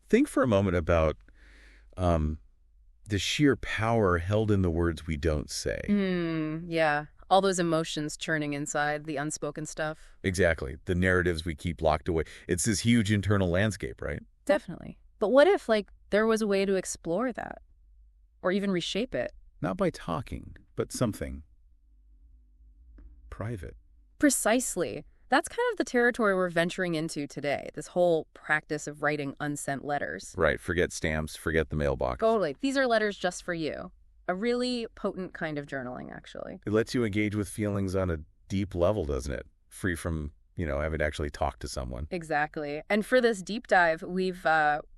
Think for a moment about the sheer power held in the words we don't say. Yeah. All those emotions churning inside, the unspoken stuff. Exactly. The narratives we keep locked away. It's this huge internal landscape, right? Definitely. But what if, like, there was a way to explore that? Or even reshape it? Not by talking, but something private. Precisely. That's kind of the territory we're venturing into today, this whole practice of writing unsent letters. Right. Forget stamps, forget the mailbox. Totally. These are letters just for you. A really potent kind of journaling, actually. It lets you engage with feelings on a deep level, doesn't it? Free from, having to actually talk to someone. Exactly. And for this deep dive, we've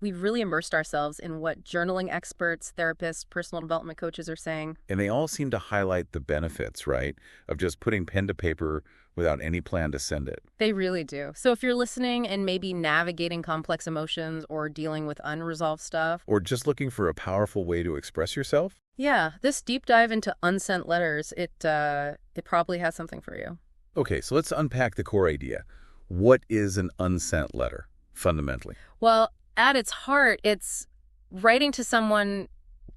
really immersed ourselves in what journaling experts, therapists, personal development coaches are saying. And they all seem to highlight the benefits, right, of just putting pen to paper without any plan to send it. They really do. So if you're listening and maybe navigating complex emotions or dealing with unresolved stuff, or just looking for a powerful way to express yourself, yeah, this deep dive into unsent letters, it probably has something for you. Okay, so let's unpack the core idea. What is an unsent letter, fundamentally? Well, at its heart, it's writing to someone,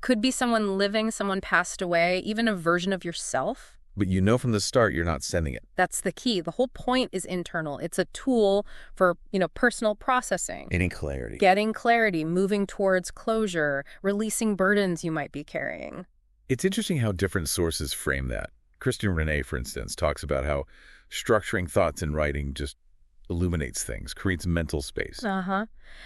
could be someone living, someone passed away, even a version of yourself. But you know from the start you're not sending it. That's the key. The whole point is internal. It's a tool for, personal processing. Getting clarity, moving towards closure, releasing burdens you might be carrying. It's interesting how different sources frame that. Kristen Renee, for instance, talks about how structuring thoughts in writing just illuminates things, creates mental space.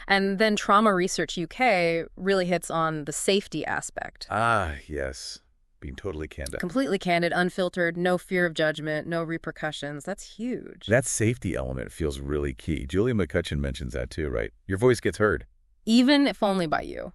And then Trauma Research UK really hits on the safety aspect. Ah, yes. Being totally candid. Completely candid, unfiltered, no fear of judgment, no repercussions. That's huge. That safety element feels really key. Julia McCutcheon mentions that too, right? Your voice gets heard. Even if only by you.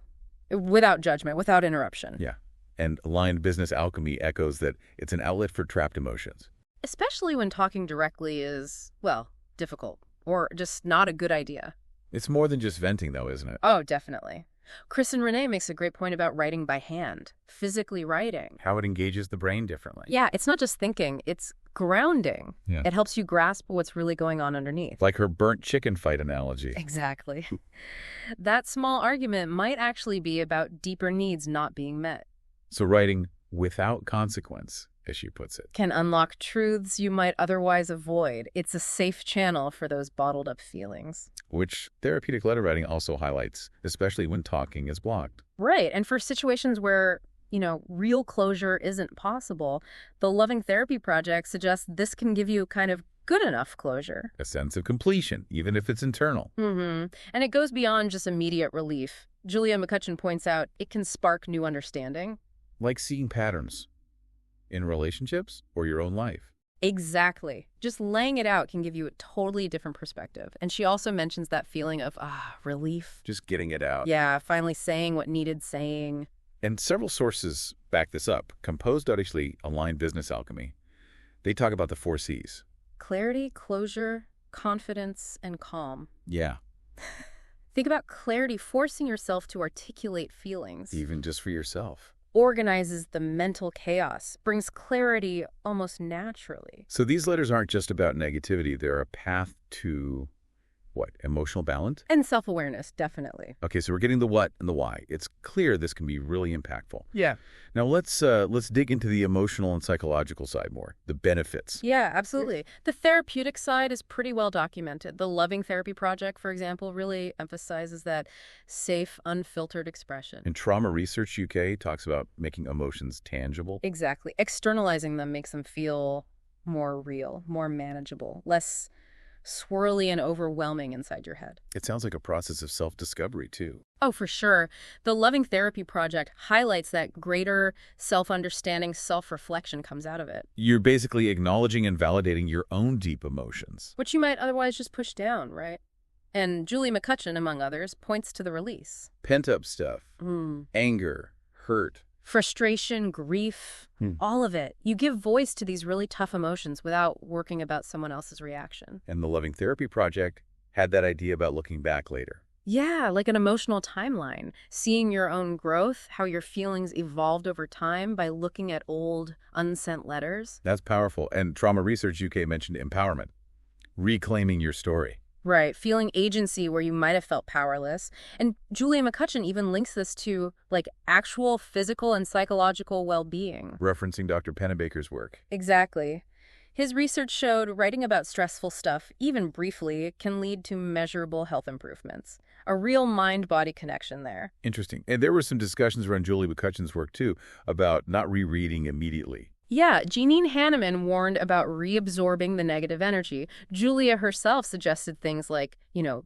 Without judgment, without interruption. Yeah. And Aligned Business Alchemy echoes that it's an outlet for trapped emotions. Especially when talking directly is, well, difficult or just not a good idea. It's more than just venting, though, isn't it? Oh, definitely. Kristen Renee makes a great point about writing by hand, physically writing. How it engages the brain differently. Yeah, it's not just thinking, it's grounding. Yeah. It helps you grasp what's really going on underneath. Like her burnt chicken fight analogy. Exactly. That small argument might actually be about deeper needs not being met. So writing without consequence, as she puts it, can unlock truths you might otherwise avoid. It's a safe channel for those bottled up feelings. Which therapeutic letter writing also highlights, especially when talking is blocked. Right. And for situations where, real closure isn't possible, the Loving Therapy Project suggests this can give you kind of good enough closure. A sense of completion, even if it's internal. And it goes beyond just immediate relief. Julia McCutcheon points out it can spark new understanding. Like seeing patterns in relationships or your own life. Exactly. Just laying it out can give you a totally different perspective. And she also mentions that feeling of, relief. Just getting it out. Yeah, finally saying what needed saying. And several sources back this up. Compose.ly, Aligned Business Alchemy. They talk about the 4 C's. Clarity, closure, confidence, and calm. Yeah. Think about clarity, forcing yourself to articulate feelings. Even just for yourself. Organizes the mental chaos, brings clarity almost naturally. So these letters aren't just about negativity. They're a path to, what, emotional balance? And self-awareness, definitely. Okay, so we're getting the what and the why. It's clear this can be really impactful. Yeah. Now let's dig into the emotional and psychological side more, the benefits. Yeah, absolutely. The therapeutic side is pretty well documented. The Loving Therapy Project, for example, really emphasizes that safe, unfiltered expression. And Trauma Research UK talks about making emotions tangible. Exactly. Externalizing them makes them feel more real, more manageable, less swirly and overwhelming inside your head. It sounds like a process of self-discovery, too. Oh, for sure. The Loving Therapy Project highlights that greater self-understanding, self-reflection comes out of it. You're basically acknowledging and validating your own deep emotions. Which you might otherwise just push down, right? And Julie McCutcheon, among others, points to the release. Pent-up stuff. Anger, hurt. Frustration, grief, all of it. You give voice to these really tough emotions without worrying about someone else's reaction. And the Loving Therapy Project had that idea about looking back later. Yeah, like an emotional timeline. Seeing your own growth, how your feelings evolved over time by looking at old, unsent letters. That's powerful. And Trauma Research UK mentioned empowerment, reclaiming your story. Right, feeling agency where you might have felt powerless. And Julia McCutcheon even links this to, like, actual physical and psychological well-being. Referencing Dr. Pennebaker's work. Exactly. His research showed writing about stressful stuff, even briefly, can lead to measurable health improvements. A real mind-body connection there. Interesting. And there were some discussions around Julia McCutcheon's work, too, about not rereading immediately. Yeah, Jeanine Hanneman warned about reabsorbing the negative energy. Julia herself suggested things like,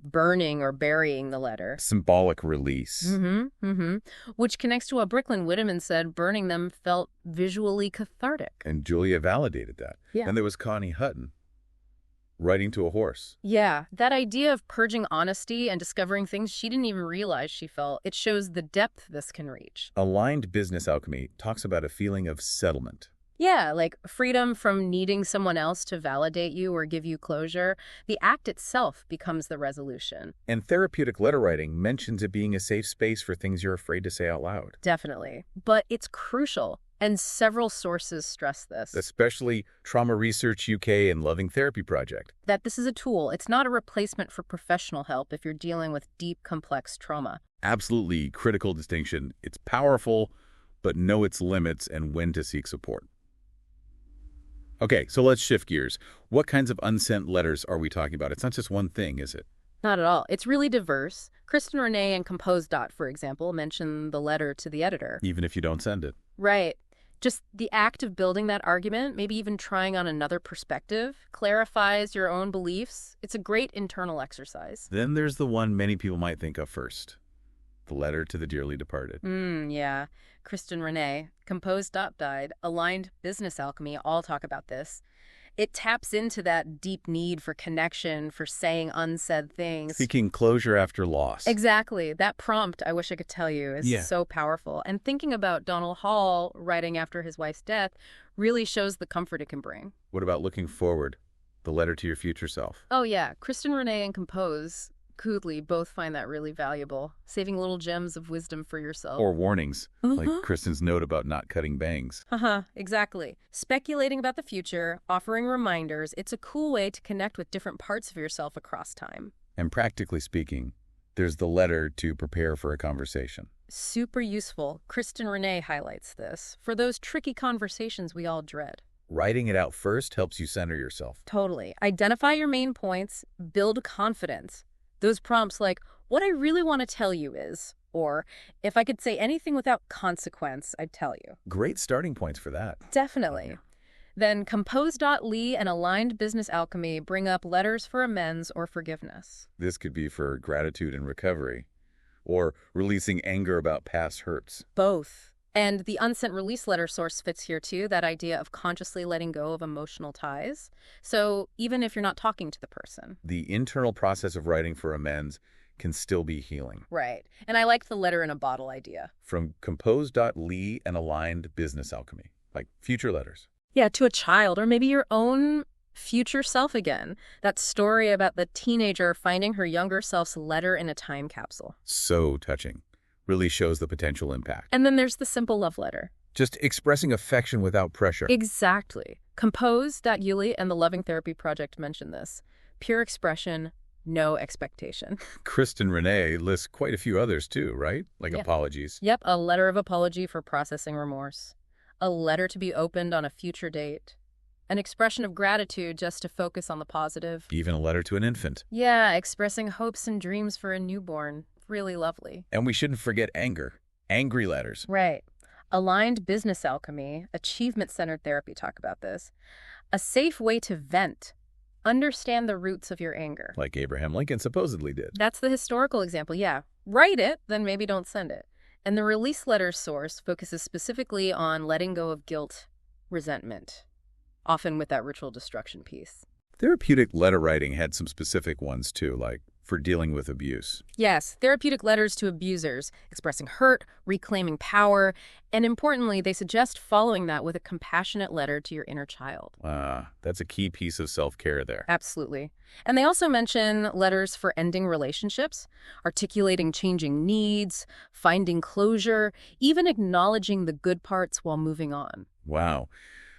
burning or burying the letter. Symbolic release. Which connects to what Brooklyn Whitteman said burning them felt visually cathartic. And Julia validated that. Yeah. Then there was Connie Hutton, writing to a horse. Yeah, that idea of purging honesty and discovering things she didn't even realize she felt, it shows the depth this can reach. Aligned Business Alchemy talks about a feeling of settlement. Yeah, like freedom from needing someone else to validate you or give you closure. The act itself becomes the resolution. And therapeutic letter writing mentions it being a safe space for things you're afraid to say out loud. Definitely. But it's crucial, and several sources stress this. Especially Trauma Research UK and Loving Therapy Project. That this is a tool. It's not a replacement for professional help if you're dealing with deep, complex trauma. Absolutely critical distinction. It's powerful, but know its limits and when to seek support. Okay, so let's shift gears. What kinds of unsent letters are we talking about? It's not just one thing, is it? Not at all. It's really diverse. Kristen Renee and Compose. For example, mention the letter to the editor. Even if you don't send it. Right. Just the act of building that argument, maybe even trying on another perspective, clarifies your own beliefs. It's a great internal exercise. Then there's the one many people might think of first. The letter to the dearly departed. Yeah. Kristen Renee, Compose. Died, Aligned Business Alchemy all talk about this. It taps into that deep need for connection, for saying unsaid things. Seeking closure after loss. Exactly. That prompt, I wish I could tell you, is so powerful. And thinking about Donald Hall writing after his wife's death really shows the comfort it can bring. What about looking forward? The letter to your future self. Oh, yeah. Kristen Renee and Compose Kudley both find that really valuable, saving little gems of wisdom for yourself. Or warnings, like Kristen's note about not cutting bangs. Exactly. Speculating about the future, offering reminders, it's a cool way to connect with different parts of yourself across time. And practically speaking, there's the letter to prepare for a conversation. Super useful. Kristen Renee highlights this for those tricky conversations we all dread. Writing it out first helps you center yourself. Totally. Identify your main points, build confidence. Those prompts like, what I really want to tell you is, or if I could say anything without consequence, I'd tell you. Great starting points for that. Definitely. Then Compose.ly and Aligned Business Alchemy bring up letters for amends or forgiveness. This could be for gratitude and recovery, or releasing anger about past hurts. Both. And the unsent release letter source fits here too, that idea of consciously letting go of emotional ties. So even if you're not talking to the person. The internal process of writing for amends can still be healing. Right. And I liked the letter in a bottle idea. From Compose.ly and Aligned Business Alchemy, like future letters. Yeah, to a child, or maybe your own future self again. That story about the teenager finding her younger self's letter in a time capsule. So touching. Really shows the potential impact. And then there's the simple love letter. Just expressing affection without pressure. Exactly. Compose.ly and the Loving Therapy Project mention this. Pure expression, no expectation. Kristen Renee lists quite a few others too, right? Like apologies. Yep, a letter of apology for processing remorse. A letter to be opened on a future date. An expression of gratitude just to focus on the positive. Even a letter to an infant. Yeah, expressing hopes and dreams for a newborn. Really lovely. And we shouldn't forget anger. Angry letters. Right. Aligned Business Alchemy, achievement-centered therapy talk about this. A safe way to vent. Understand the roots of your anger. Like Abraham Lincoln supposedly did. That's the historical example, yeah. Write it, then maybe don't send it. And the release letter source focuses specifically on letting go of guilt, resentment, often with that ritual destruction piece. Therapeutic letter writing had some specific ones too, like for dealing with abuse. Yes, therapeutic letters to abusers, expressing hurt, reclaiming power, and importantly, they suggest following that with a compassionate letter to your inner child. That's a key piece of self-care there. Absolutely. And they also mention letters for ending relationships, articulating changing needs, finding closure, even acknowledging the good parts while moving on. Wow.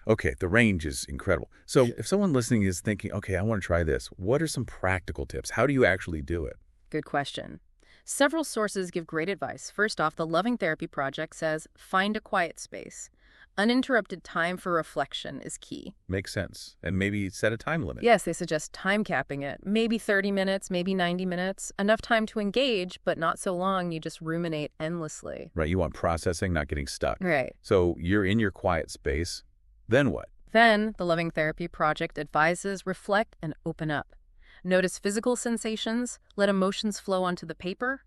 Okay, the range is incredible. So if someone listening is thinking, okay, I want to try this, what are some practical tips? How do you actually do it? Good question. Several sources give great advice. First off, the Loving Therapy Project says, find a quiet space. Uninterrupted time for reflection is key. Makes sense. And maybe set a time limit. Yes, they suggest time capping it. Maybe 30 minutes, maybe 90 minutes. Enough time to engage, but not so long you just ruminate endlessly. Right, you want processing, not getting stuck. Right. So you're in your quiet space. Then what? Then, the Loving Therapy Project advises reflect and open up. Notice physical sensations, let emotions flow onto the paper.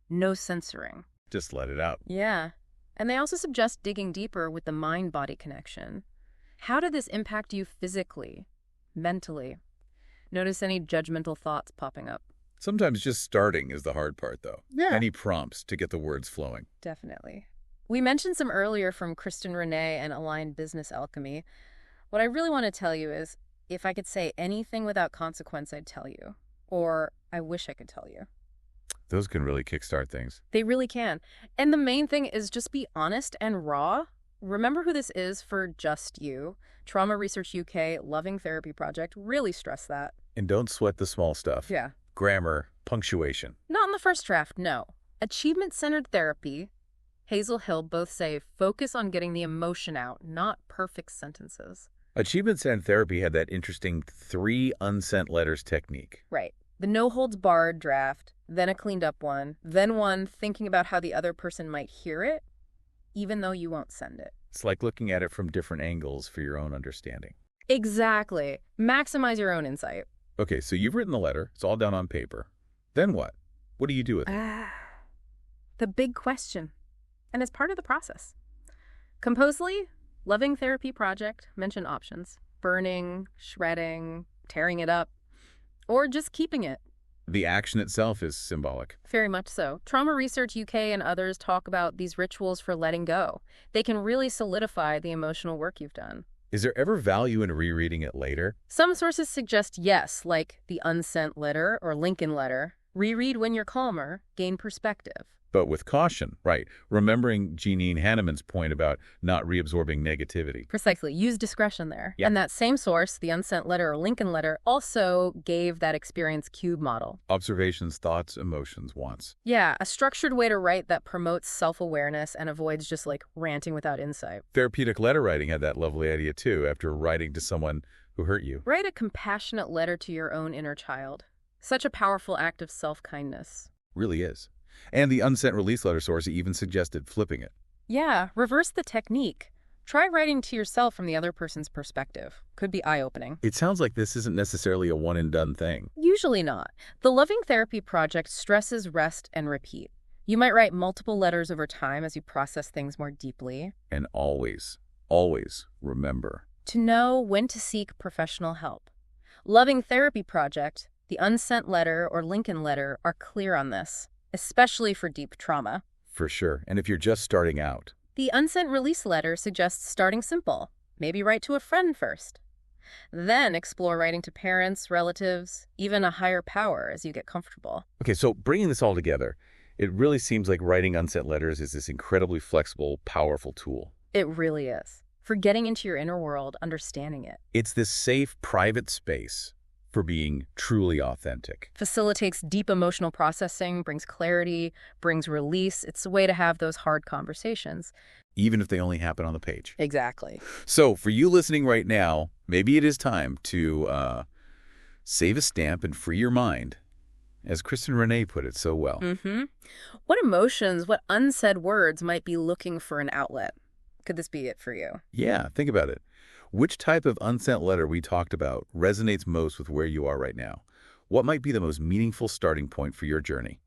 No censoring. Just let it out. Yeah. And they also suggest digging deeper with the mind-body connection. How did this impact you physically, mentally? Notice any judgmental thoughts popping up. Sometimes just starting is the hard part, though. Yeah. Any prompts to get the words flowing. Definitely. We mentioned some earlier from Kristen Renee and Aligned Business Alchemy. What I really want to tell you is, if I could say anything without consequence, I'd tell you. Or I wish I could tell you. Those can really kickstart things. They really can. And the main thing is just be honest and raw. Remember who this is for just you. Trauma Research UK, Loving Therapy Project really stress that. And don't sweat the small stuff. Yeah. Grammar, punctuation. Not in the first draft, no. Achievement-centered therapy, Hazel Hill both say focus on getting the emotion out, not perfect sentences. Achievement-centered therapy had that interesting 3 unsent letters technique. Right. The no-holds-barred draft, then a cleaned-up one, then one thinking about how the other person might hear it, even though you won't send it. It's like looking at it from different angles for your own understanding. Exactly. Maximize your own insight. Okay, so you've written the letter. It's all down on paper. Then what? What do you do with it? The big question. And it's part of the process. Composely, Loving Therapy Project mention options. Burning, shredding, tearing it up, or just keeping it. The action itself is symbolic. Very much so. Trauma Research UK and others talk about these rituals for letting go. They can really solidify the emotional work you've done. Is there ever value in rereading it later? Some sources suggest yes, like the Unsent letter or Lincoln letter. Reread when you're calmer, gain perspective. But with caution, right? Remembering Jeanine Hanneman's point about not reabsorbing negativity. Precisely. Use discretion there. Yeah. And that same source, the Unsent letter or Lincoln letter, also gave that experience cube model. Observations, thoughts, emotions, wants. Yeah, a structured way to write that promotes self-awareness and avoids just like ranting without insight. Therapeutic letter writing had that lovely idea too, after writing to someone who hurt you. Write a compassionate letter to your own inner child. Such a powerful act of self-kindness. Really is. And the unsent release letter source even suggested flipping it. Yeah, reverse the technique. Try writing to yourself from the other person's perspective. Could be eye-opening. It sounds like this isn't necessarily a one-and-done thing. Usually not. The Loving Therapy Project stresses rest and repeat. You might write multiple letters over time as you process things more deeply. And always, always remember To know when to seek professional help. Loving Therapy Project, the Unsent letter or Lincoln letter are clear on this, especially for deep trauma. for sure. And if you're just starting out, The Unsent release letter suggests starting simple. Maybe write to a friend first. Then explore writing to parents, relatives, even a higher power as you get comfortable. okay, so bringing this all together, it really seems like writing unsent letters is this incredibly flexible, powerful tool. It really is. For getting into your inner world, understanding it. It's this safe, private space for being truly authentic. Facilitates deep emotional processing, brings clarity, brings release. It's a way to have those hard conversations. Even if they only happen on the page. Exactly. So for you listening right now, maybe it is time to save a stamp and free your mind, as Kristen Renee put it so well. Mm-hmm. What emotions, what unsaid words might be looking for an outlet? Could this be it for you? Yeah, think about it. Which type of unsent letter we talked about resonates most with where you are right now? What might be the most meaningful starting point for your journey?